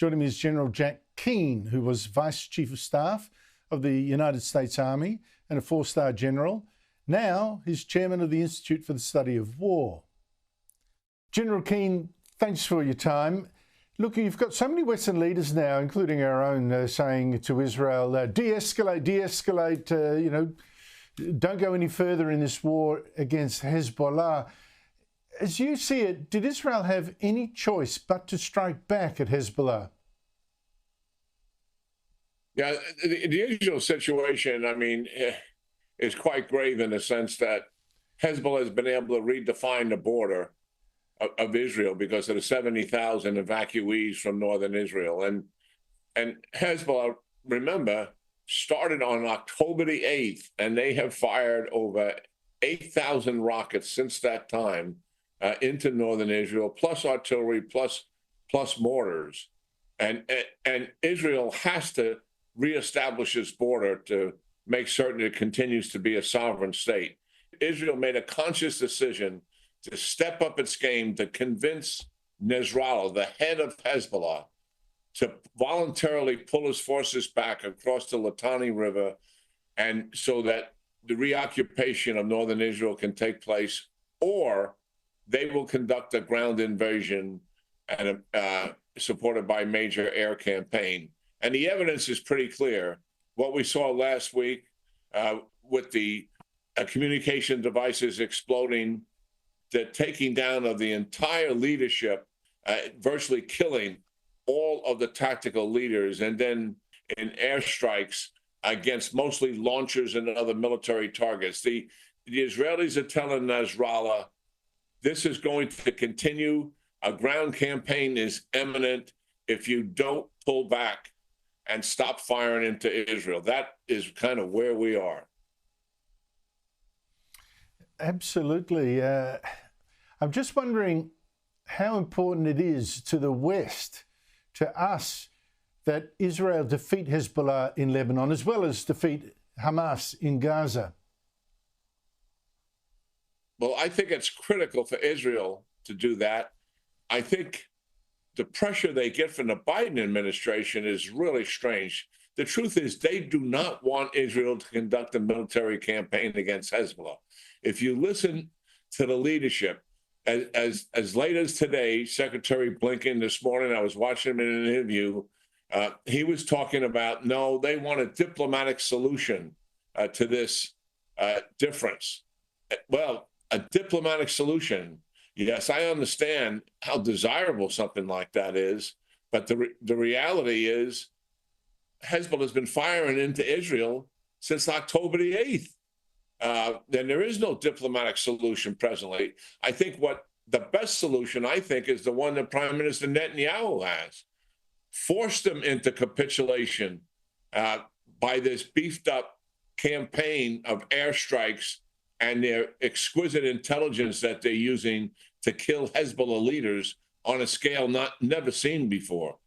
Joining me is General Jack Keane, who was Vice Chief of Staff of the United States Army and a four-star general. Now he's chairman of the Institute for the Study of War. General Keane, thanks for your time. Look, you've got so many Western leaders now, including our own, saying to Israel, de-escalate, de-escalate, don't go any further in this war against Hezbollah. As you see it, did Israel have any choice but to strike back at Hezbollah? Yeah, the Israel situation, is quite grave in the sense that Hezbollah has been able to redefine the border of Israel because of the 70,000 evacuees from northern Israel. And Hezbollah, remember, started on October the 8th, and they have fired over 8,000 rockets since that time into northern Israel, plus artillery, plus mortars. And Israel has to reestablish its border to make certain it continues to be a sovereign state. Israel made a conscious decision to step up its game to convince Nasrallah, the head of Hezbollah, to voluntarily pull his forces back across the Litani River, and so that the reoccupation of northern Israel can take place, or they will conduct a ground invasion and supported by a major air campaign. And the evidence is pretty clear. What we saw last week with the communication devices exploding, the taking down of the entire leadership, virtually killing all of the tactical leaders, and then in airstrikes against mostly launchers and other military targets. The Israelis are telling Nasrallah, this is going to continue. A ground campaign is imminent if you don't pull back and stop firing into Israel. That is kind of where we are. Absolutely. I'm just wondering how important it is to the West, to us, that Israel defeat Hezbollah in Lebanon, as well as defeat Hamas in Gaza. Well, I think it's critical for Israel to do that. I think the pressure they get from the Biden administration is really strange. The truth is they do not want Israel to conduct a military campaign against Hezbollah. If you listen to the leadership, as late as today, Secretary Blinken this morning, I was watching him in an interview, he was talking about, no, they want a diplomatic solution to this difference. Well, a diplomatic solution, yes, I understand how desirable something like that is, but the reality is Hezbollah has been firing into Israel since October the 8th. Then there is no diplomatic solution presently. I think what the best solution, is the one that Prime Minister Netanyahu has. Force them into capitulation by this beefed up campaign of airstrikes and their exquisite intelligence that they're using to kill Hezbollah leaders on a scale never seen before.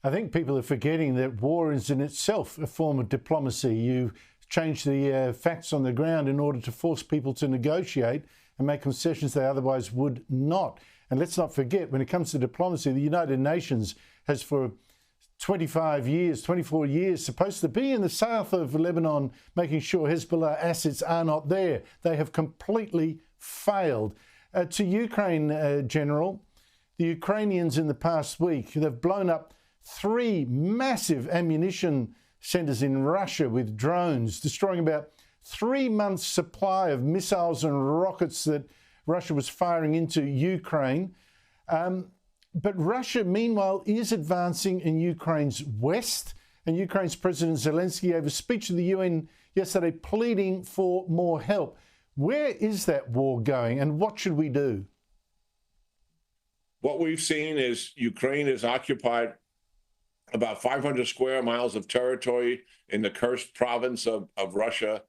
I think people are forgetting that war is in itself a form of diplomacy. You change the facts on the ground in order to force people to negotiate and make concessions they otherwise would not. And let's not forget, when it comes to diplomacy, the United Nations has for 24 years, supposed to be in the south of Lebanon, making sure Hezbollah assets are not there. They have completely failed. To Ukraine, General, the Ukrainians in the past week, they've blown up 3 massive ammunition centers in Russia with drones, destroying about 3 months' supply of missiles and rockets that Russia was firing into Ukraine. But Russia, meanwhile, is advancing in Ukraine's west. And Ukraine's President Zelensky gave a speech to the UN yesterday pleading for more help. Where is that war going, and what should we do? What we've seen is Ukraine has occupied about 500 square miles of territory in the Kursk province of Russia.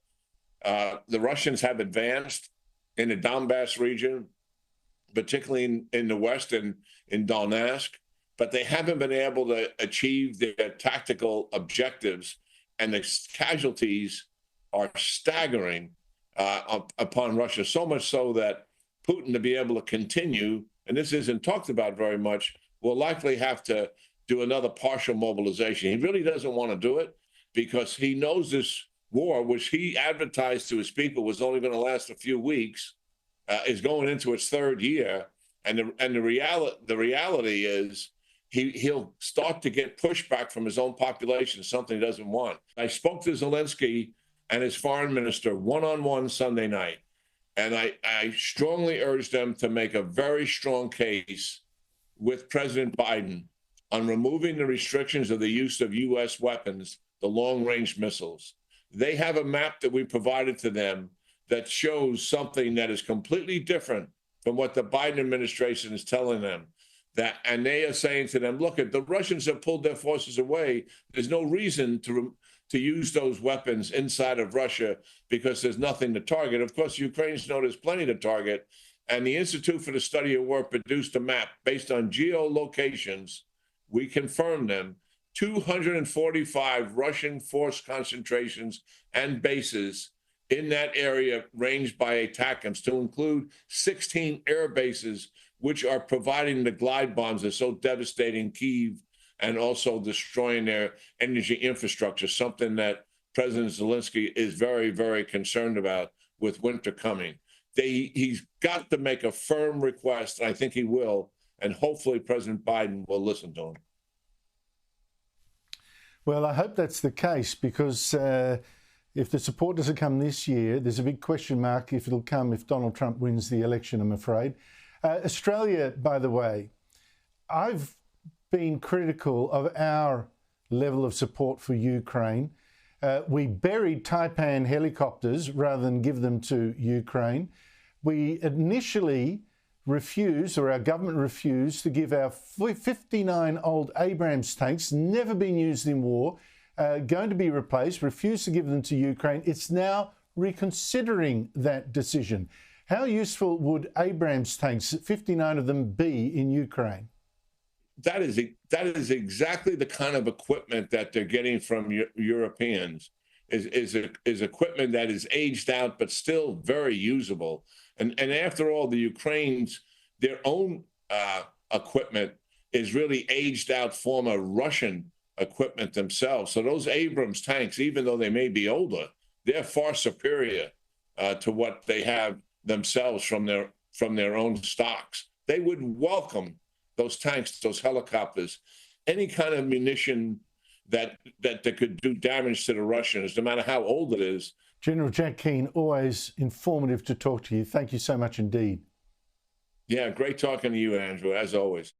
The Russians have advanced in the Donbass region, particularly in the west and in Donetsk, but they haven't been able to achieve their tactical objectives, and the casualties are staggering upon Russia, so much so that Putin, to be able to continue, and this isn't talked about very much, will likely have to do another partial mobilization. He really doesn't want to do it because he knows this war, which he advertised to his people was only going to last a few weeks, is going into its third year. And the reality is he'll start to get pushback from his own population, something he doesn't want. I spoke to Zelensky and his foreign minister one-on-one Sunday night, and I strongly urged them to make a very strong case with President Biden on removing the restrictions of the use of U.S. weapons, the long-range missiles. They have a map that we provided to them that shows something that is completely different from what the Biden administration is telling them. And they are saying to them, look, the Russians have pulled their forces away. There's no reason to use those weapons inside of Russia because there's nothing to target. Of course, Ukrainians know there's plenty to target. And the Institute for the Study of War produced a map based on geolocations. We confirmed them. 245 Russian force concentrations and bases in that area ranged by ATACMS, to include 16 air bases, which are providing the glide bombs that are so devastating Kyiv and also destroying their energy infrastructure, something that President Zelensky is very, very concerned about with winter coming. He's got to make a firm request, and I think he will, and hopefully President Biden will listen to him. Well, I hope that's the case, because if the support doesn't come this year, there's a big question mark if it'll come if Donald Trump wins the election, I'm afraid. Australia, by the way, I've been critical of our level of support for Ukraine. We buried Taipan helicopters rather than give them to Ukraine. We initially refused, or our government refused, to give our 59 old Abrams tanks, never been used in war, going to be replaced, refused to give them to Ukraine. It's now reconsidering that decision. How useful would Abrams tanks, 59 of them, be in Ukraine? That is exactly the kind of equipment that they're getting from Europeans. Is equipment that is aged out but still very usable. And after all, the Ukrainians, their own equipment is really aged out form of Russian equipment themselves. So those Abrams tanks, even though they may be older, they're far superior to what they have themselves from their own stocks. They would welcome those tanks, those helicopters, any kind of munition that could do damage to the Russians, no matter how old it is. General Jack Keane, always informative to talk to you. Thank you so much indeed. Yeah, great talking to you, Andrew, as always.